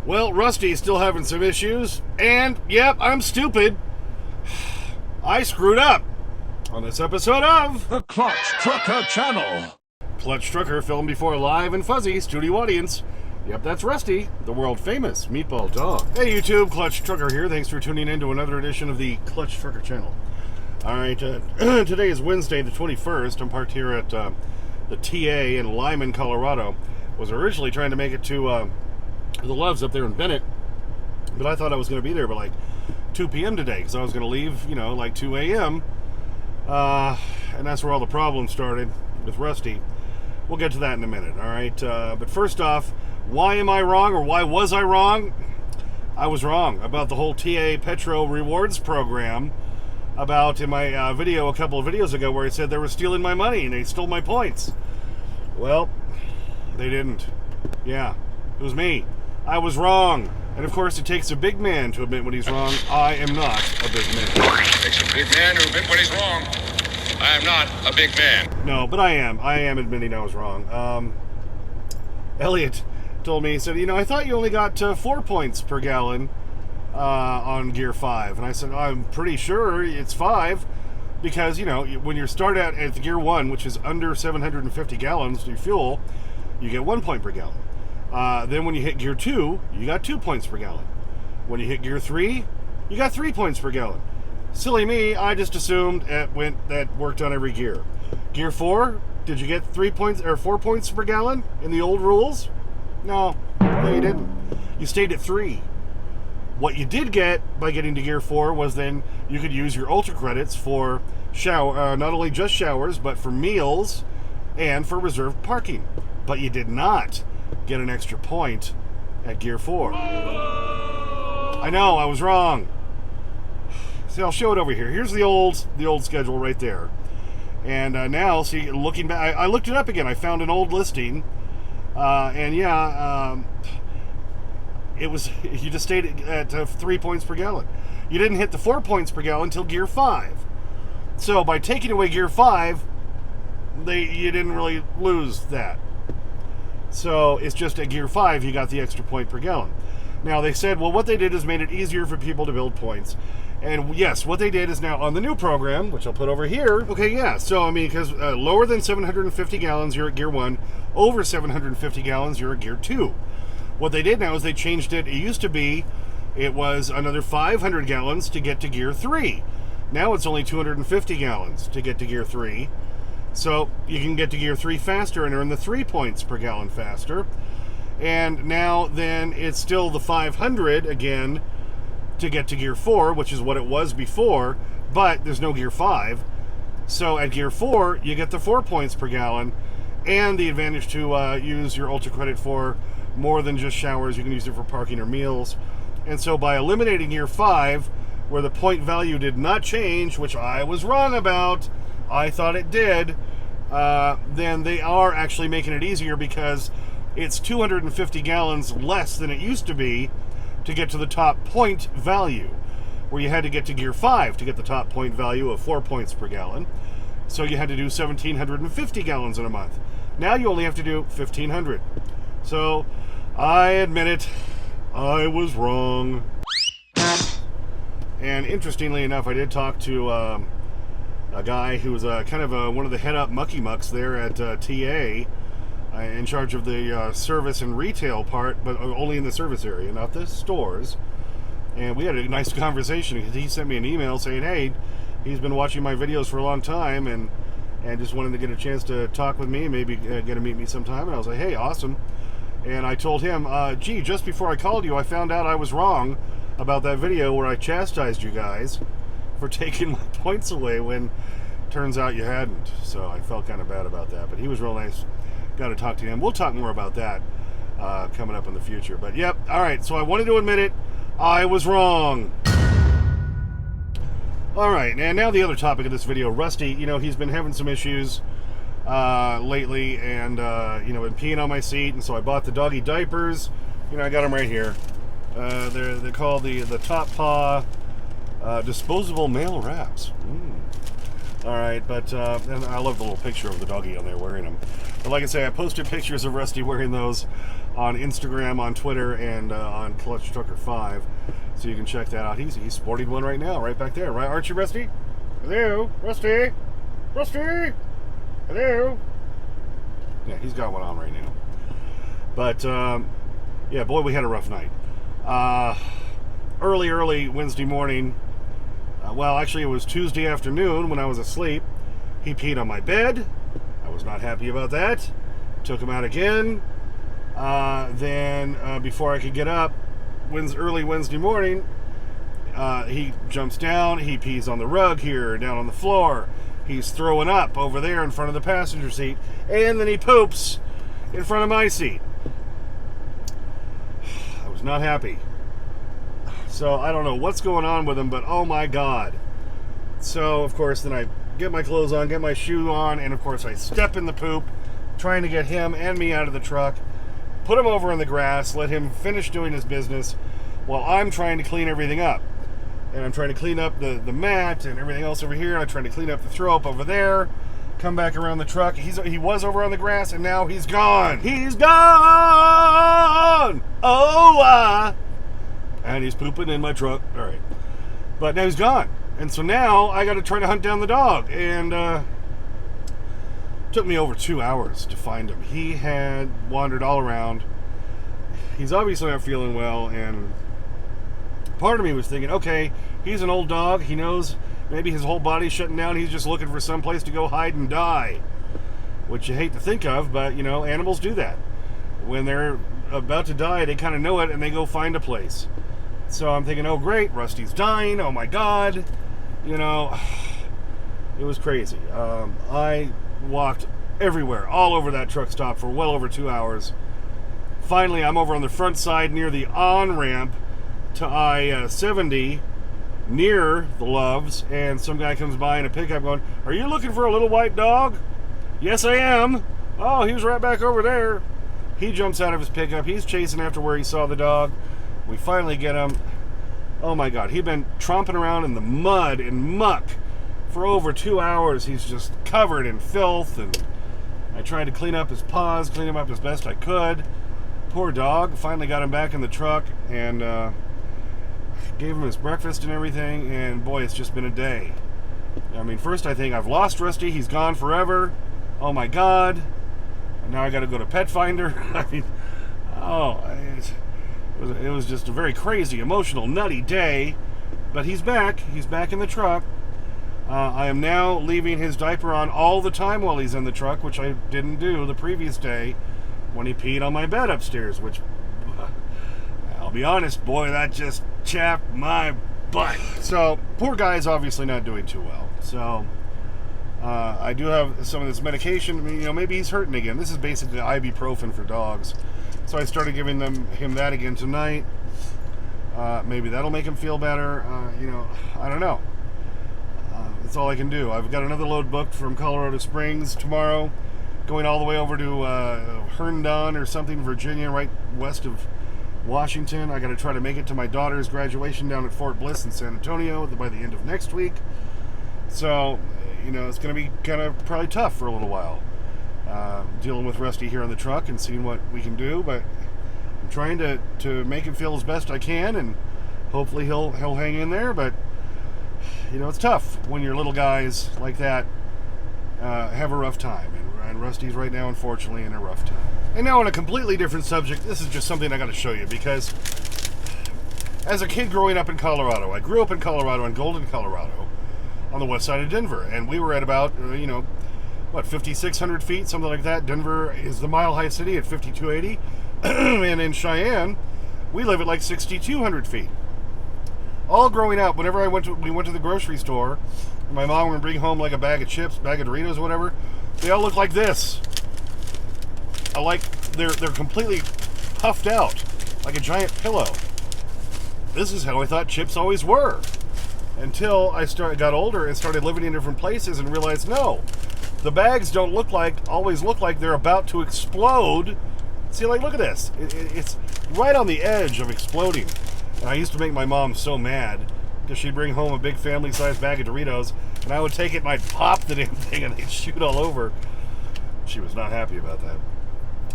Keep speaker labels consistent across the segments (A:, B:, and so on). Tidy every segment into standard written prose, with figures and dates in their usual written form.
A: Well, Rusty's still having some issues, and yep, I'm stupid. I screwed up on this episode of
B: The Clutch Trucker Channel.
A: Clutch Trucker, filmed before a live and fuzzy studio audience. Yep, that's Rusty, the world-famous meatball dog. Hey YouTube, Clutch Trucker here. Thanks for tuning in to another edition of the Clutch Trucker Channel. Alright, today is Wednesday the 21st. I'm parked here at the TA in Lyman, Colorado. Was originally trying to make it to the Loves up there in Bennett, but I thought I was going to be there by like 2 p.m. today, because I was going to leave, like 2 a.m. And that's where all the problems started with Rusty. We'll get to that in a minute, alright? But first off, why am I wrong, or why was I wrong? I was wrong about the whole TA Petro Rewards program, about in my video a couple of videos ago where I said they were stealing my money and they stole my points. Well, they didn't. Yeah, it was me. I was wrong. And of course, it takes a big man to admit when he's wrong. I am not a big man.
C: It takes a big man to admit when he's wrong. I am not a big man.
A: No, but I am. I am admitting I was wrong. Elliot told me, he said, I thought you only got 4 points per gallon on Gear 5. And I said, I'm pretty sure it's 5. Because, when you start out at the Gear 1, which is under 750 gallons to fuel, you get 1 point per gallon. Then when you hit Gear 2, you got 2 points per gallon. When you hit Gear 3, you got 3 points per gallon. Silly me, I just assumed that worked on every gear. Gear 4, did you get 3 points or 4 points per gallon in the old rules? No, you didn't. You stayed at 3. What you did get by getting to Gear 4 was then you could use your Ultra credits for not only just showers, but for meals and for reserved parking. But you did not get an extra point at Gear 4. I know, I was wrong. See, I'll show it over here. Here's the old schedule right there. And now, see, looking back, I looked it up again. I found an old listing. It was, you just stayed at 3 points per gallon. You didn't hit the 4 points per gallon until Gear 5. So by taking away Gear 5, you didn't really lose that. So it's just at Gear 5 you got the extra point per gallon. Now they said, well, what they did is made it easier for people to build points. And yes, what they did is now on the new program, which I'll put over here. Okay, yeah, so because lower than 750 gallons, you're at Gear 1. Over 750 gallons, you're at Gear 2. What they did now is they changed it. It used to be, it was another 500 gallons to get to Gear 3. Now it's only 250 gallons to get to Gear 3. So you can get to Gear 3 faster and earn the 3 points per gallon faster. And now then it's still the 500 again to get to Gear 4, which is what it was before, but there's no Gear 5. So at Gear 4, you get the 4 points per gallon and the advantage to use your Ultra credit for more than just showers. You can use it for parking or meals. And so by eliminating Gear 5, where the point value did not change, which I was wrong about, I thought it did, then they are actually making it easier because it's 250 gallons less than it used to be to get to the top point value, where you had to get to Gear 5 to get the top point value of 4 points per gallon. So you had to do 1,750 gallons in a month. Now you only have to do 1,500. So I admit it, I was wrong. And interestingly enough, I did talk to a guy who was kind of one of the head-up mucky-mucks there at TA, in charge of the service and retail part, but only in the service area, not the stores. And we had a nice conversation. He sent me an email saying, hey, he's been watching my videos for a long time and just wanted to get a chance to talk with me, maybe get to meet me sometime. And I was like, hey, awesome. And I told him, gee, just before I called you, I found out I was wrong about that video where I chastised you guys for taking my points away when turns out you hadn't. So I felt kind of bad about that. But he was real nice. Got to talk to him. We'll talk more about that coming up in the future. But yep, all right. So I wanted to admit it. I was wrong. All right, and now the other topic of this video, Rusty. He's been having some issues lately, and been peeing on my seat, and so I bought the doggy diapers. I got them right here. They're called the Top Paw disposable male wraps. All right, but and I love the little picture of the doggy on there wearing them. But like I say, I posted pictures of Rusty wearing those on Instagram, on Twitter, and on Clutch Trucker 5. So you can check that out. He's sporting one right now, right back there, right? Aren't you, Rusty? Hello, Rusty. Rusty. Hello. Yeah, he's got one on right now. But yeah, boy, we had a rough night. Early Wednesday morning. Well, actually, it was Tuesday afternoon when I was asleep. He peed on my bed. I was not happy about that. Took him out again. Then, before I could get up, early Wednesday morning, he jumps down. He pees on the rug here, down on the floor. He's throwing up over there in front of the passenger seat. And then he poops in front of my seat. I was not happy. So I don't know what's going on with him, but oh my God. So, of course, then I get my clothes on, get my shoe on, and of course I step in the poop, trying to get him and me out of the truck, put him over in the grass, let him finish doing his business while I'm trying to clean everything up. And I'm trying to clean up the mat and everything else over here. I'm trying to clean up the throw up over there, come back around the truck. He was over on the grass, and now he's gone. He's gone! Oh, and he's pooping in my truck. All right. But now he's gone. And so now I got to try to hunt down the dog. And it took me over 2 hours to find him. He had wandered all around. He's obviously not feeling well. And part of me was thinking, okay, he's an old dog. He knows maybe his whole body's shutting down. He's just looking for some place to go hide and die. Which you hate to think of, but, you know, animals do that. When they're about to die, they kind of know it, and they go find a place. So I'm thinking, oh great, Rusty's dying, oh my God. You know, it was crazy. I walked everywhere, all over that truck stop for well over 2 hours. Finally, I'm over on the front side near the on-ramp to I-70, near the Loves, and some guy comes by in a pickup going, "Are you looking for a little white dog?" "Yes, I am." "Oh, he was right back over there." He jumps out of his pickup. He's chasing after where he saw the dog. We finally get him. Oh my God, he'd been tromping around in the mud and muck for over 2 hours. He's just covered in filth, and I tried to clean up his paws, clean him up as best I could. Poor dog. Finally got him back in the truck and gave him his breakfast and everything, and boy, it's just been a day. I mean, first I think I've lost Rusty. He's gone forever. Oh my God. And now I got to go to Pet Finder. I mean, it was just a very crazy, emotional, nutty day. But he's back. He's back in the truck. I am now leaving his diaper on all the time while he's in the truck, which I didn't do the previous day when he peed on my bed upstairs, which, I'll be honest, boy, that just chapped my butt. So, poor guy's obviously not doing too well. So, I do have some of this medication. I mean, you know, maybe he's hurting again. This is basically ibuprofen for dogs. So I started giving him that again tonight. Maybe that'll make him feel better. You know, I don't know. That's all I can do. I've got another load booked from Colorado Springs tomorrow, going all the way over to Herndon or something, Virginia, right west of Washington. I got to try to make it to my daughter's graduation down at Fort Bliss in San Antonio by the end of next week. So, you know, it's going to be kind of probably tough for a little while. Dealing with Rusty here on the truck and seeing what we can do, but I'm trying to make him feel as best I can, and hopefully he'll hang in there. But you know, it's tough when your little guys like that have a rough time, and Rusty's right now, unfortunately, in a rough time. And now on a completely different subject, this is just something I got to show you, because as a kid growing up in Colorado, I grew up in Colorado, in Golden, Colorado, on the west side of Denver, and we were at about 5,600 feet, something like that. Denver is the mile-high city at 5,280, and in Cheyenne, we live at like 6,200 feet. All growing up, whenever we went to the grocery store, my mom would bring home like a bag of chips, bag of Doritos, or whatever. They all look like this. They're completely puffed out, like a giant pillow. This is how I thought chips always were, until I got older and started living in different places and realized, no, the bags don't always look like they're about to explode. See, like, look at this. It's right on the edge of exploding. And I used to make my mom so mad because she'd bring home a big family-sized bag of Doritos, and I would take it and I'd pop the damn thing and they'd shoot all over. She was not happy about that.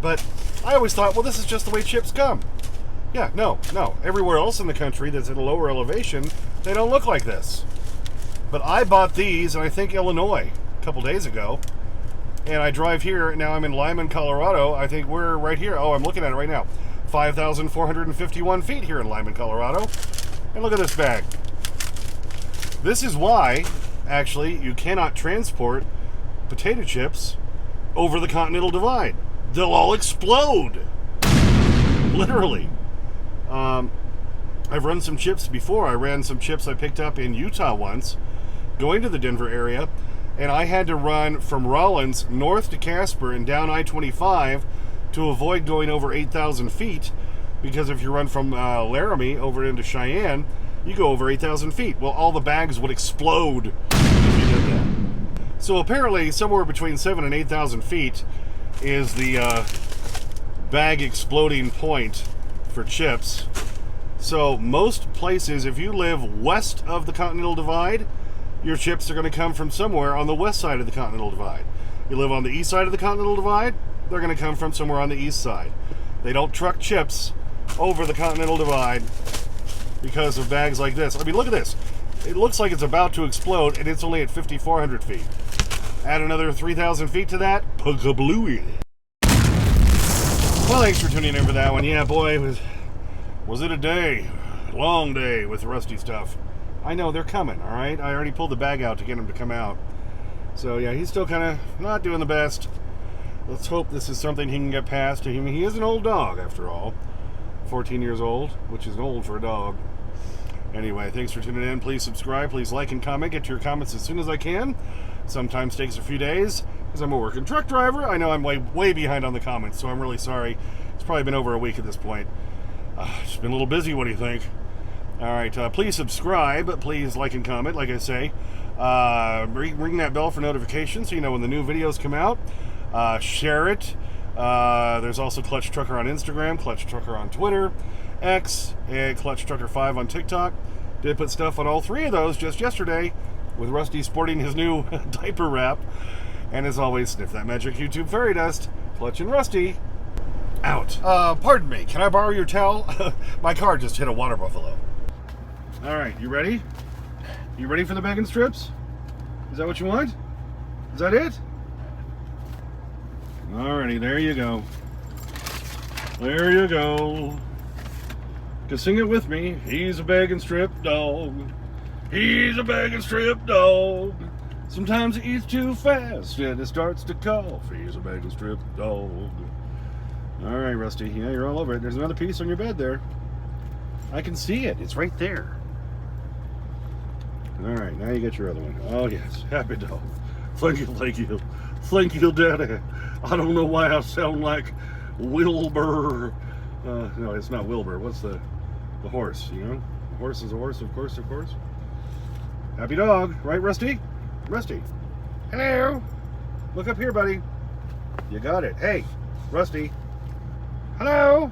A: But I always thought, well, this is just the way chips come. Yeah, no. Everywhere else in the country that's at a lower elevation, they don't look like this. But I bought these in, I think, Illinois a couple days ago. And I drive here, and now I'm in Lyman, Colorado. I think we're right here. Oh, I'm looking at it right now. 5,451 feet here in Lyman, Colorado. And look at this bag. This is why, actually, you cannot transport potato chips over the Continental Divide. They'll all explode. Literally. I've run some chips before. I ran some chips I picked up in Utah once, going to the Denver area, and I had to run from Rollins north to Casper and down I-25 to avoid going over 8,000 feet, because if you run from Laramie over into Cheyenne, you go over 8,000 feet. Well, all the bags would explode if you did that. So apparently somewhere between 7,000 and 8,000 feet is the bag exploding point for chips. So most places, if you live west of the Continental Divide, your chips are going to come from somewhere on the west side of the Continental Divide. You live on the east side of the Continental Divide, they're going to come from somewhere on the east side. They don't truck chips over the Continental Divide because of bags like this. I mean, look at this. It looks like it's about to explode, and it's only at 5,400 feet. Add another 3,000 feet to that, pug-a-blooey. Well, thanks for tuning in for that one. Yeah, boy, was it a day? Long day with Rusty stuff. I know, they're coming, all right? I already pulled the bag out to get him to come out. So, yeah, he's still kind of not doing the best. Let's hope this is something he can get past. I mean, he is an old dog, after all. 14 years old, which is old for a dog. Anyway, thanks for tuning in. Please subscribe. Please like and comment. Get to your comments as soon as I can. Sometimes takes a few days because I'm a working truck driver. I know I'm way behind on the comments, so I'm really sorry. It's probably been over a week at this point. Just been a little busy. What do you think? All right, please subscribe. Please like and comment, like I say. Ring that bell for notifications so you know when the new videos come out. Share it. There's also Clutch Trucker on Instagram, Clutch Trucker on Twitter, X, and Clutch Trucker 5 on TikTok. Did put stuff on all three of those just yesterday, with Rusty sporting his new diaper wrap. And as always, sniff that magic YouTube fairy dust. Clutch and Rusty, out. Pardon me, can I borrow your towel? My car just hit a water buffalo. All right, you ready? You ready for the bacon strips? Is that what you want? Is that it? Alrighty, there you go. There you go. Just sing it with me. He's a bag and strip dog. He's a bag and strip dog. Sometimes he eats too fast and it starts to cough. He's a bag and strip dog. Alright, Rusty. Yeah, you're all over it. There's another piece on your bed there. I can see it. It's right there. Alright, now you get your other one. Oh, yes. Happy dog. Thank you, thank you. Thank you, Daddy. I don't know why I sound like Wilbur. No, it's not Wilbur. What's the horse, you know? The horse is a horse, of course, of course. Happy dog. Right, Rusty? Rusty. Hello. Look up here, buddy. You got it. Hey, Rusty. Hello.